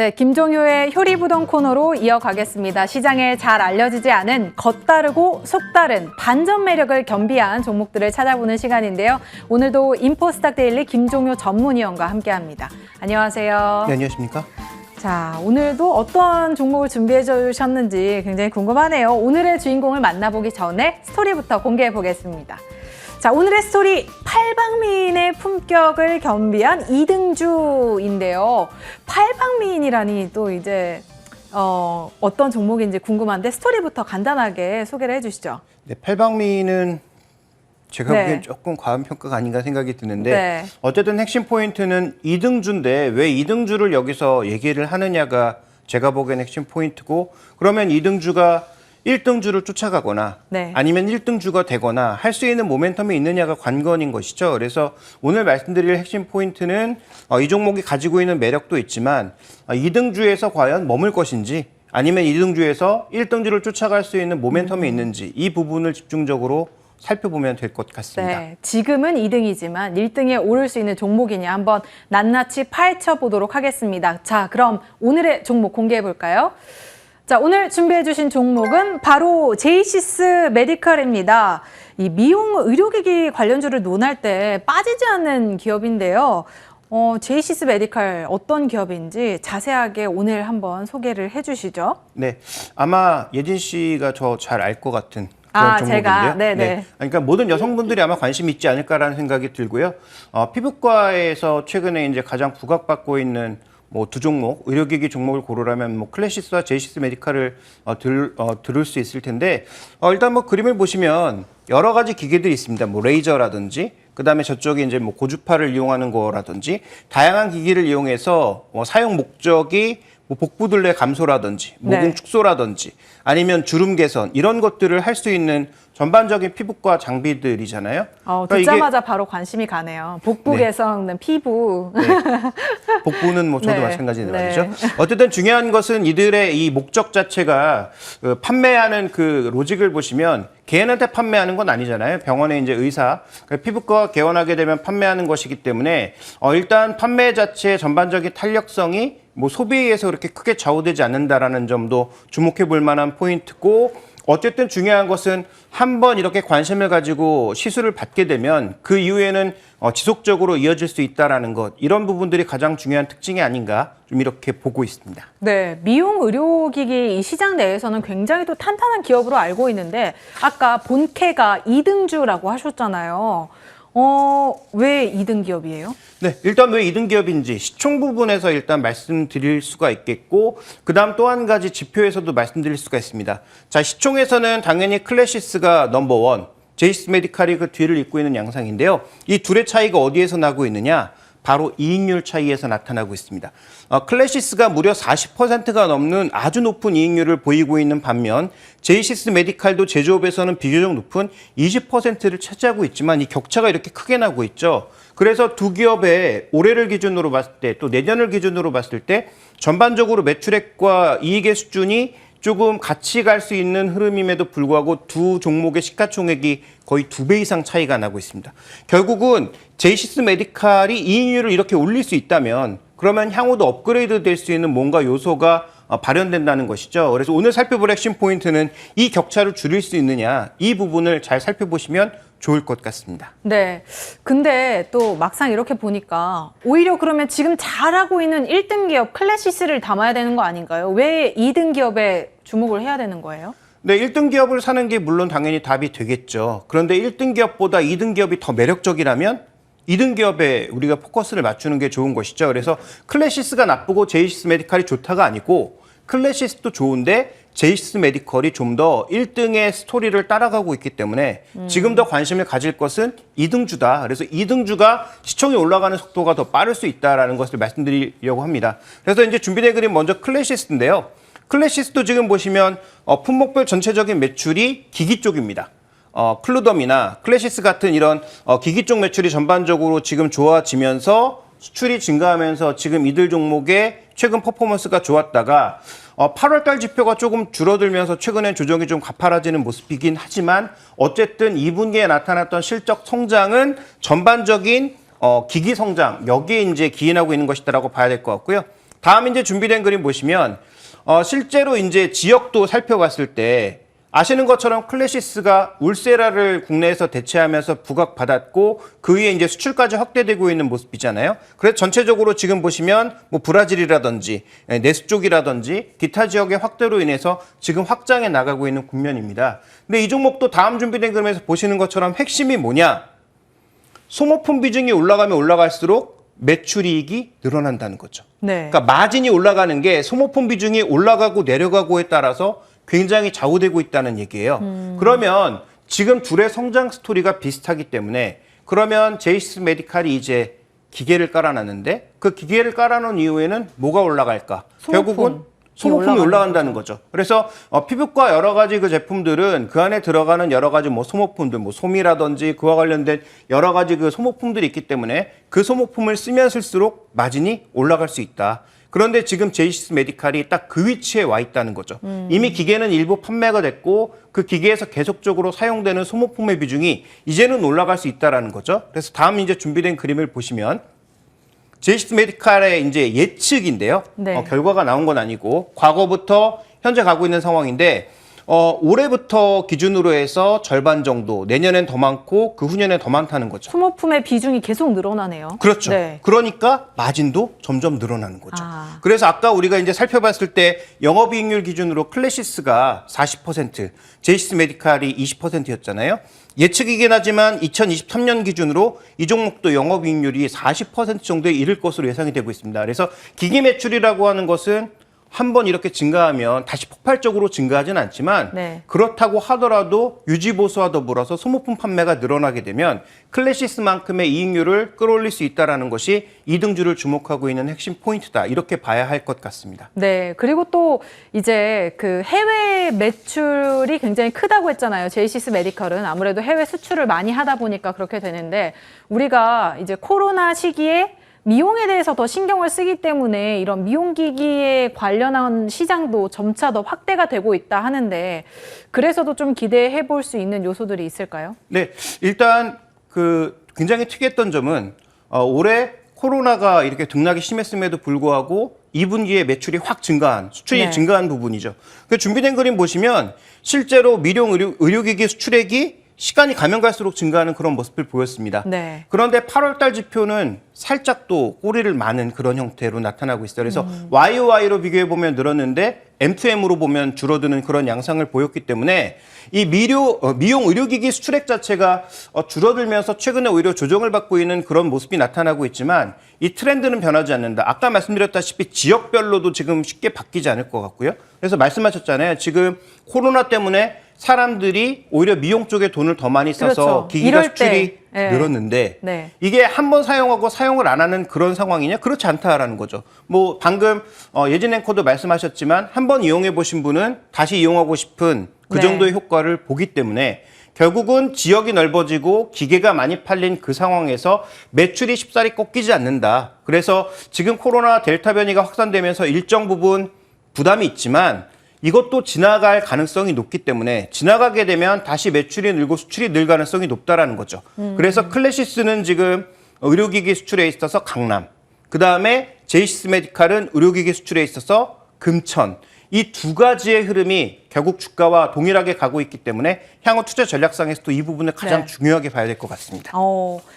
네, 김종효의 효리부동 코너로 이어가겠습니다. 시장에 잘 알려지지 않은 겉다르고 속다른 반전 매력을 겸비한 종목들을 찾아보는 시간인데요. 오늘도 인포스탁 데일리 김종효 전문위원과 함께합니다. 안녕하세요. 네, 안녕하십니까? 자, 오늘도 어떤 종목을 준비해 주셨는지 굉장히 궁금하네요. 오늘의 주인공을 만나보기 전에 스토리부터 공개해 보겠습니다. 자, 오늘의 스토리, 팔방미인의 품격을 겸비한 이등주인데요. 팔방미인이라니 또 이제 어떤 종목인지 궁금한데 스토리부터 간단하게 소개를 해주시죠. 네, 팔방미인은 제가 네. 보기엔 조금 과한 평가가 아닌가 생각이 드는데 네. 어쨌든 핵심 포인트는 이등주인데 왜 이등주를 여기서 얘기를 하느냐가 제가 보기엔 핵심 포인트고, 그러면 이등주가 1등주를 쫓아가거나 네. 아니면 1등주가 되거나 할 수 있는 모멘텀이 있느냐가 관건인 것이죠. 그래서 오늘 말씀드릴 핵심 포인트는 이 종목이 가지고 있는 매력도 있지만 2등주에서 과연 머물 것인지 아니면 2등주에서 1등주를 쫓아갈 수 있는 모멘텀이 있는지 이 부분을 집중적으로 살펴보면 될 것 같습니다. 네, 지금은 2등이지만 1등에 오를 수 있는 종목이냐 한번 낱낱이 파헤쳐 보도록 하겠습니다. 자, 그럼 오늘의 종목 공개해 볼까요? 자, 오늘 준비해 주신 종목은 바로 제이시스 메디칼입니다. 이 미용 의료기기 관련주를 논할 때 빠지지 않는 기업인데요. 제이시스 메디칼 어떤 기업인지 자세하게 오늘 한번 소개를 해 주시죠. 네, 아마 예진 씨가 저 잘 알 것 같은 그런 종목인데요. 제가? 네네. 네. 그러니까 모든 여성분들이 아마 관심이 있지 않을까라는 생각이 들고요. 피부과에서 최근에 이제 가장 부각받고 있는 두 종목, 의료기기 종목을 고르라면 클래시스와 제이시스 메디칼을 들을 수 있을 텐데, 일단 그림을 보시면 여러 가지 기계들이 있습니다. 레이저라든지, 그 다음에 저쪽에 이제 고주파를 이용하는 거라든지, 다양한 기기를 이용해서 사용 목적이 복부둘레 감소라든지, 모공 네. 축소라든지, 아니면 주름 개선, 이런 것들을 할 수 있는 전반적인 피부과 장비들이잖아요. 듣자마자 바로 관심이 가네요. 복부 네. 개선은 피부. 네. 복부는 저도 네. 마찬가지인 네. 말이죠. 어쨌든 중요한 것은 이들의 이 목적 자체가 판매하는 그 로직을 보시면 개인한테 판매하는 건 아니잖아요. 병원에 이제 의사, 피부과 개원하게 되면 판매하는 것이기 때문에 일단 판매 자체의 전반적인 탄력성이 소비에 의해서 그렇게 크게 좌우되지 않는다라는 점도 주목해 볼 만한 포인트고, 어쨌든 중요한 것은 한번 이렇게 관심을 가지고 시술을 받게 되면 그 이후에는 지속적으로 이어질 수 있다는 것, 이런 부분들이 가장 중요한 특징이 아닌가 좀 이렇게 보고 있습니다. 네, 미용 의료기기 이 시장 내에서는 굉장히 또 탄탄한 기업으로 알고 있는데 아까 본캐가 2등주라고 하셨잖아요. 왜 2등 기업이에요? 네, 일단 왜 2등 기업인지 시총 부분에서 일단 말씀드릴 수가 있겠고, 그 다음 또 한 가지 지표에서도 말씀드릴 수가 있습니다. 자, 시총에서는 당연히 클래시스가 넘버원, 제이시스 메디칼이 그 뒤를 잇고 있는 양상인데요. 이 둘의 차이가 어디에서 나고 있느냐? 바로 이익률 차이에서 나타나고 있습니다. 클래시스가 무려 40%가 넘는 아주 높은 이익률을 보이고 있는 반면 제이시스 메디칼도 제조업에서는 비교적 높은 20%를 차지하고 있지만 이 격차가 이렇게 크게 나고 있죠. 그래서 두 기업의 올해를 기준으로 봤을 때 또 내년을 기준으로 봤을 때 전반적으로 매출액과 이익의 수준이 조금 같이 갈 수 있는 흐름임에도 불구하고 두 종목의 시가총액이 거의 2배 이상 차이가 나고 있습니다. 결국은 제이시스 메디칼이 이익률을 이렇게 올릴 수 있다면 그러면 향후도 업그레이드 될 수 있는 뭔가 요소가 발현된다는 것이죠. 그래서 오늘 살펴볼 핵심 포인트는 이 격차를 줄일 수 있느냐, 이 부분을 잘 살펴보시면 좋을 것 같습니다. 네. 근데 또 막상 이렇게 보니까 오히려 그러면 지금 잘하고 있는 1등 기업 클래시스를 담아야 되는 거 아닌가요? 왜 2등 기업에 주목을 해야 되는 거예요? 네, 1등 기업을 사는 게 물론 당연히 답이 되겠죠. 그런데 1등 기업보다 2등 기업이 더 매력적이라면 2등 기업에 우리가 포커스를 맞추는 게 좋은 것이죠. 그래서 클래시스가 나쁘고 제이시스 메디칼이 좋다가 아니고 클래시스도 좋은데 제이시스 메디컬이 좀 더 1등의 스토리를 따라가고 있기 때문에 지금 더 관심을 가질 것은 2등주다. 그래서 2등주가 시총이 올라가는 속도가 더 빠를 수 있다는 것을 말씀드리려고 합니다. 그래서 이제 준비된 그림 먼저 클래시스인데요. 클래시스도 지금 보시면 품목별 전체적인 매출이 기기 쪽입니다. 클루덤이나 클래시스 같은 이런 기기 쪽 매출이 전반적으로 지금 좋아지면서 수출이 증가하면서 지금 이들 종목의 최근 퍼포먼스가 좋았다가 8월달 지표가 조금 줄어들면서 최근엔 조정이 좀 가파라지는 모습이긴 하지만 어쨌든 2분기에 나타났던 실적 성장은 전반적인 기기 성장, 여기에 이제 기인하고 있는 것이다라고 봐야 될 것 같고요. 다음 이제 준비된 그림 보시면 실제로 이제 지역도 살펴봤을 때 아시는 것처럼 클래시스가 울세라를 국내에서 대체하면서 부각받았고 그 위에 이제 수출까지 확대되고 있는 모습이잖아요. 그래서 전체적으로 지금 보시면 뭐 브라질이라든지 내수 쪽이라든지 기타 지역의 확대로 인해서 지금 확장해 나가고 있는 국면입니다. 근데 이 종목도 다음 준비된 그림에서 보시는 것처럼 핵심이 뭐냐? 소모품 비중이 올라가면 올라갈수록 매출이익이 늘어난다는 거죠. 네. 그러니까 마진이 올라가는 게 소모품 비중이 올라가고 내려가고에 따라서 굉장히 좌우되고 있다는 얘기예요. 그러면 지금 둘의 성장 스토리가 비슷하기 때문에 그러면 제이시스 메디칼이 이제 기계를 깔아놨는데 그 기계를 깔아놓은 이후에는 뭐가 올라갈까? 결국은 소모품이 올라간다는 거죠. 그래서 피부과 여러 가지 그 제품들은 그 안에 들어가는 여러 가지 뭐 소모품들, 뭐 솜이라든지 그와 관련된 여러 가지 그 소모품들이 있기 때문에 그 소모품을 쓰면 쓸수록 마진이 올라갈 수 있다. 그런데 지금 제이시스 메디칼이 딱 그 위치에 와 있다는 거죠. 이미 기계는 일부 판매가 됐고 그 기계에서 계속적으로 사용되는 소모품의 비중이 이제는 올라갈 수 있다는 거죠. 그래서 다음 이제 준비된 그림을 보시면 제이시스 메디칼의 이제 예측인데요. 네. 결과가 나온 건 아니고 과거부터 현재 가고 있는 상황인데 올해부터 기준으로 해서 절반 정도, 내년엔 더 많고 그 후년엔 더 많다는 거죠. 소모품의 비중이 계속 늘어나네요. 그렇죠. 네. 그러니까 마진도 점점 늘어나는 거죠. 아. 그래서 아까 우리가 이제 살펴봤을 때 영업이익률 기준으로 클래시스가 40%, 제이시스 메디칼이 20%였잖아요. 예측이긴 하지만 2023년 기준으로 이 종목도 영업이익률이 40% 정도에 이를 것으로 예상이 되고 있습니다. 그래서 기기 매출이라고 하는 것은 한번 이렇게 증가하면 다시 폭발적으로 증가하지는 않지만 네. 그렇다고 하더라도 유지보수와 더불어서 소모품 판매가 늘어나게 되면 클래시스만큼의 이익률을 끌어올릴 수 있다는 것이 이등주를 주목하고 있는 핵심 포인트다. 이렇게 봐야 할 것 같습니다. 네. 그리고 또 이제 그 해외 매출이 굉장히 크다고 했잖아요. 제이시스 메디컬은 아무래도 해외 수출을 많이 하다 보니까 그렇게 되는데 우리가 이제 코로나 시기에 미용에 대해서 더 신경을 쓰기 때문에 이런 미용기기에 관련한 시장도 점차 더 확대가 되고 있다 하는데 그래서도 좀 기대해 볼 수 있는 요소들이 있을까요? 네, 일단 그 굉장히 특이했던 점은 올해 코로나가 이렇게 등락이 심했음에도 불구하고 2분기에 매출이 확 증가한, 수출이 네. 증가한 부분이죠. 그 준비된 그림 보시면 실제로 미용 의료기기 수출액이 시간이 가면 갈수록 증가하는 그런 모습을 보였습니다. 네. 그런데 8월달 지표는 살짝 또 꼬리를 마는 그런 형태로 나타나고 있어요. 그래서 YOY로 비교해보면 늘었는데 M2M으로 보면 줄어드는 그런 양상을 보였기 때문에 이 미용 의료기기 수출액 자체가 줄어들면서 최근에 오히려 조정을 받고 있는 그런 모습이 나타나고 있지만 이 트렌드는 변하지 않는다. 아까 말씀드렸다시피 지역별로도 지금 쉽게 바뀌지 않을 것 같고요. 그래서 말씀하셨잖아요. 지금 코로나 때문에 사람들이 오히려 미용 쪽에 돈을 더 많이 써서 그렇죠. 기기가 이럴 수출이 때. 네. 늘었는데 네. 이게 한 번 사용하고 사용을 안 하는 그런 상황이냐? 그렇지 않다라는 거죠. 뭐 방금 예진 앵커도 말씀하셨지만 한 번 이용해 보신 분은 다시 이용하고 싶은 그 네. 정도의 효과를 보기 때문에 결국은 지역이 넓어지고 기계가 많이 팔린 그 상황에서 매출이 쉽사리 꺾이지 않는다. 그래서 지금 코로나 델타 변이가 확산되면서 일정 부분 부담이 있지만 이것도 지나갈 가능성이 높기 때문에 지나가게 되면 다시 매출이 늘고 수출이 늘 가능성이 높다라는 거죠. 그래서 클래시스는 지금 의료기기 수출에 있어서 강남, 그다음에 제이시스 메디칼은 의료기기 수출에 있어서 금천. 이 두 가지의 흐름이 결국 주가와 동일하게 가고 있기 때문에 향후 투자 전략상에서도 이 부분을 가장 네. 중요하게 봐야 될 것 같습니다.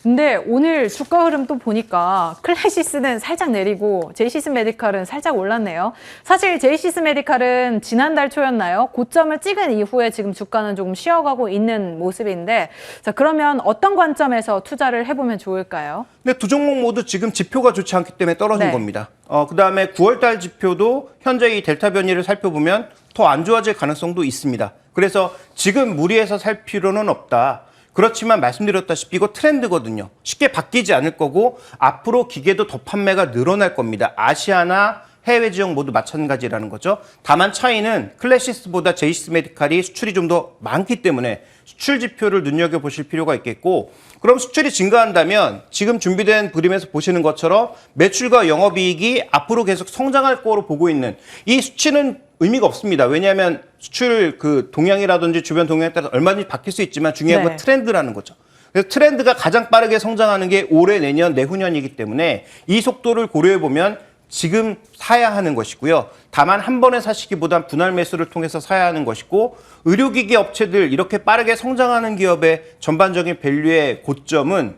근데 오늘 주가 흐름 또 보니까 클래시스는 살짝 내리고 제이시스 메디칼은 살짝 올랐네요. 사실 제이시스 메디칼은 지난달 초였나요? 고점을 찍은 이후에 지금 주가는 조금 쉬어가고 있는 모습인데 자, 그러면 어떤 관점에서 투자를 해보면 좋을까요? 근데 두 종목 모두 지금 지표가 좋지 않기 때문에 떨어진 네. 겁니다. 그다음에 9월달 지표도 현재 이 델타 변이를 살펴보면 더 안 좋아질 가능성도 있습니다. 그래서 지금 무리해서 살 필요는 없다. 그렇지만 말씀드렸다시피 이거 트렌드거든요. 쉽게 바뀌지 않을 거고 앞으로 기계도 더 판매가 늘어날 겁니다. 아시아나 해외 지역 모두 마찬가지라는 거죠. 다만 차이는 클래시스보다 제이시스 메디칼이 수출이 좀 더 많기 때문에 수출 지표를 눈여겨보실 필요가 있겠고 그럼 수출이 증가한다면 지금 준비된 그림에서 보시는 것처럼 매출과 영업이익이 앞으로 계속 성장할 거로 보고 있는 이 수치는 의미가 없습니다. 왜냐하면 수출 그 동향이라든지 주변 동향에 따라 얼마든지 바뀔 수 있지만 중요한 건 네. 트렌드라는 거죠. 그래서 트렌드가 가장 빠르게 성장하는 게 올해, 내년, 내후년이기 때문에 이 속도를 고려해 보면 지금 사야 하는 것이고요. 다만 한 번에 사시기보단 분할 매수를 통해서 사야 하는 것이고 의료기기 업체들 이렇게 빠르게 성장하는 기업의 전반적인 밸류의 고점은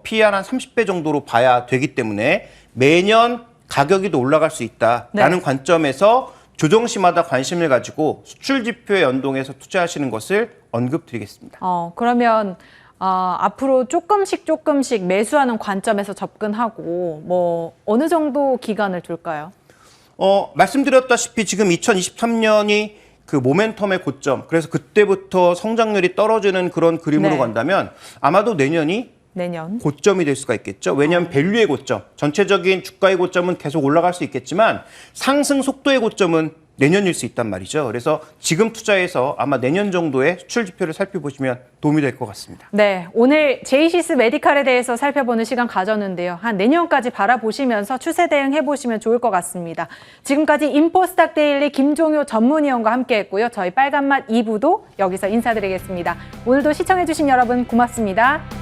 PER 한 30배 정도로 봐야 되기 때문에 매년 가격이 더 올라갈 수 있다라는 네. 관점에서 조정시마다 관심을 가지고 수출 지표에 연동해서 투자하시는 것을 언급드리겠습니다. 그러면 앞으로 조금씩 매수하는 관점에서 접근하고 뭐 어느 정도 기간을 둘까요? 말씀드렸다시피 지금 2023년이 그 모멘텀의 고점, 그래서 그때부터 성장률이 떨어지는 그런 그림으로 네. 간다면 아마도 내년이 내년. 고점이 될 수가 있겠죠. 왜냐하면 밸류의 고점, 전체적인 주가의 고점은 계속 올라갈 수 있겠지만 상승 속도의 고점은 내년일 수 있단 말이죠. 그래서 지금 투자해서 아마 내년 정도의 수출 지표를 살펴보시면 도움이 될 것 같습니다. 네, 오늘 제이시스 메디칼에 대해서 살펴보는 시간 가졌는데요. 한 내년까지 바라보시면서 추세 대응해 보시면 좋을 것 같습니다. 지금까지 인포스탁 데일리 김종효 전문위원과 함께했고요. 저희 빨간맛 2부도 여기서 인사드리겠습니다. 오늘도 시청해 주신 여러분 고맙습니다.